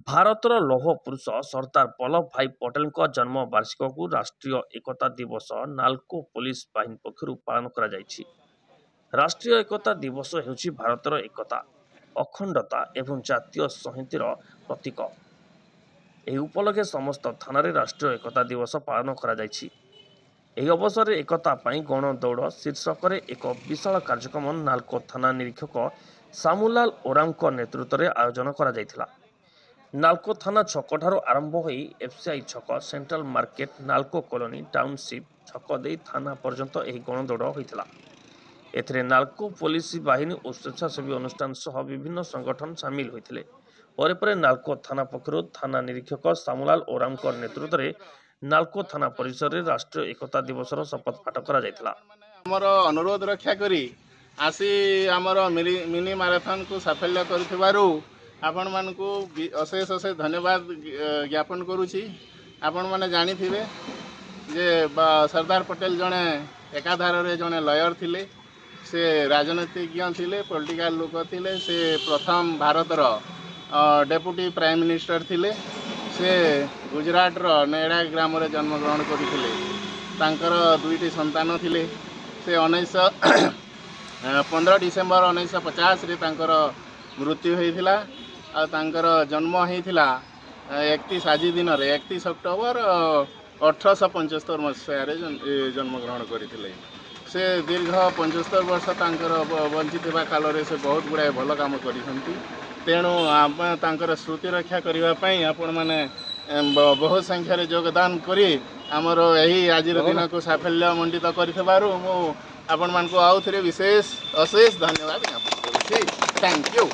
ଭାରତର ଲୌହ ପୁରୁଷ ସର୍ଦ୍ଦାର ବଲ୍ଲଭ ଭାଇ ପଟେଲଙ୍କ ଜନ୍ମ ବାର୍ଷିକକୁ ରାଷ୍ଟ୍ରୀୟ ଏକତା ଦିବସ ନାଲ୍କୋ ପୋଲିସ ବାହିନୀ ପକ୍ଷରୁ ପାଳନ କରାଯାଇଛି। ରାଷ୍ଟ୍ରୀୟ ଏକତା ଦିବସ ହେଉଛି ଭାରତର ଏକତା, ଅଖଣ୍ଡତା ଏବଂ ଜାତୀୟ ସଂହତିର ପ୍ରତୀକ। ଏହି ଉପଲକ୍ଷେ ସମସ୍ତ ଥାନାରେ ରାଷ୍ଟ୍ରୀୟ ଏକତା ଦିବସ ପାଳନ କରାଯାଇଛି। ଏହି ଅବସରରେ ଏକତା ପାଇଁ ଗଣ ଦୌଡ଼ ଶୀର୍ଷକରେ ଏକ ବିଶାଳ କାର୍ଯ୍ୟକ୍ରମ ନାଲ୍କୋ ଥାନା ନିରୀକ୍ଷକ ସାମୁଲାଲ ଓରାମଙ୍କ ନେତୃତ୍ୱରେ ଆୟୋଜନ କରାଯାଇଥିଲା। ନାଲ୍କୋ ଥାନା ଛକଠାରୁ ଆରମ୍ଭ ହୋଇ ଏଫ୍ସିଆଇ ଛକ, central market, NALCO colony, township ଛକ ଦେଇ ଥାନା ପର୍ଯ୍ୟନ୍ତ ଏହି ଗଣଦୌଡ଼ ହୋଇଥିଲା। ଏଥିରେ ନାଲ୍କୋ ପୋଲିସ ବାହିନୀ ଓ ସ୍ୱେଚ୍ଛାସେବୀ ଅନୁଷ୍ଠାନ ସହ ବିଭିନ୍ନ ସଂଗଠନ ସାମିଲ ହୋଇଥିଲେ। ପରେ ପରେ ନାଲ୍କୋ ଥାନା ପକ୍ଷରୁ ଥାନା ନିରୀକ୍ଷକ ସାମୁଲାଲ ଓରାମଙ୍କ ନେତୃତ୍ୱରେ ନାଲ୍କୋ ଥାନା ପରିସରରେ ରାଷ୍ଟ୍ରୀୟ ଏକତା ଦିବସର ଶପଥ ପାଠ କରାଯାଇଥିଲା। ଆମର ଅନୁରୋଧ ରକ୍ଷା କରି ଆସି ଆମର ମିନି ମାରାଥନକୁ ସାଫଲ୍ୟ କରିଥିବାରୁ ଆପଣମାନଙ୍କୁ ଅଶେଷ ଅଶେଷ ଧନ୍ୟବାଦ ଜ୍ଞାପନ କରୁଛି। ଆପଣମାନେ ଜାଣିଥିବେ ଯେ ସର୍ଦ୍ଦାର ପଟେଲ ଜଣେ ଏକାଧାରରେ ଜଣେ ଲୟର ଥିଲେ, ସେ ରାଜନୀତିଜ୍ଞ ଥିଲେ, ପଲିଟିକାଲ ଲୋକ ଥିଲେ। ସେ ପ୍ରଥମ ଭାରତର ଡେପୁଟି ପ୍ରାଇମ ମିନିଷ୍ଟର ଥିଲେ। ସେ ଗୁଜରାଟର ନେଡ଼ା ଗ୍ରାମରେ ଜନ୍ମଗ୍ରହଣ କରିଥିଲେ। ତାଙ୍କର ଦୁଇଟି ସନ୍ତାନ ଥିଲେ। ସେ 15 ଡିସେମ୍ବର 1950ରେ ତାଙ୍କର ମୃତ୍ୟୁ ହୋଇଥିଲା। ଆଉ ତାଙ୍କର ଜନ୍ମ ହୋଇଥିଲା 31 ଆଜି ଦିନରେ 31 ଅକ୍ଟୋବର 1875 ମସିହାରେ ଜନ୍ମଗ୍ରହଣ କରିଥିଲେ। ସେ ଦୀର୍ଘ 75 ବର୍ଷ ତାଙ୍କର ବଞ୍ଚିଥିବା କାଳରେ ସେ ବହୁତ ଗୁଡ଼ାଏ ଭଲ କାମ କରିଛନ୍ତି। ତେଣୁ ତାଙ୍କର ସ୍ମୃତି ରକ୍ଷା କରିବା ପାଇଁ ଆପଣମାନେ ବହୁତ ସଂଖ୍ୟାରେ ଯୋଗଦାନ କରି ଆମର ଏହି ଆଜିର ଦିନକୁ ସାଫଲ୍ୟ ମଣ୍ଡିତ କରିଥିବାରୁ ମୁଁ ଆପଣମାନଙ୍କୁ ଆଉ ଥରେ ଅଶେଷ ଧନ୍ୟବାଦ ଜ୍ଞାପନ କରୁଛି। Thank you.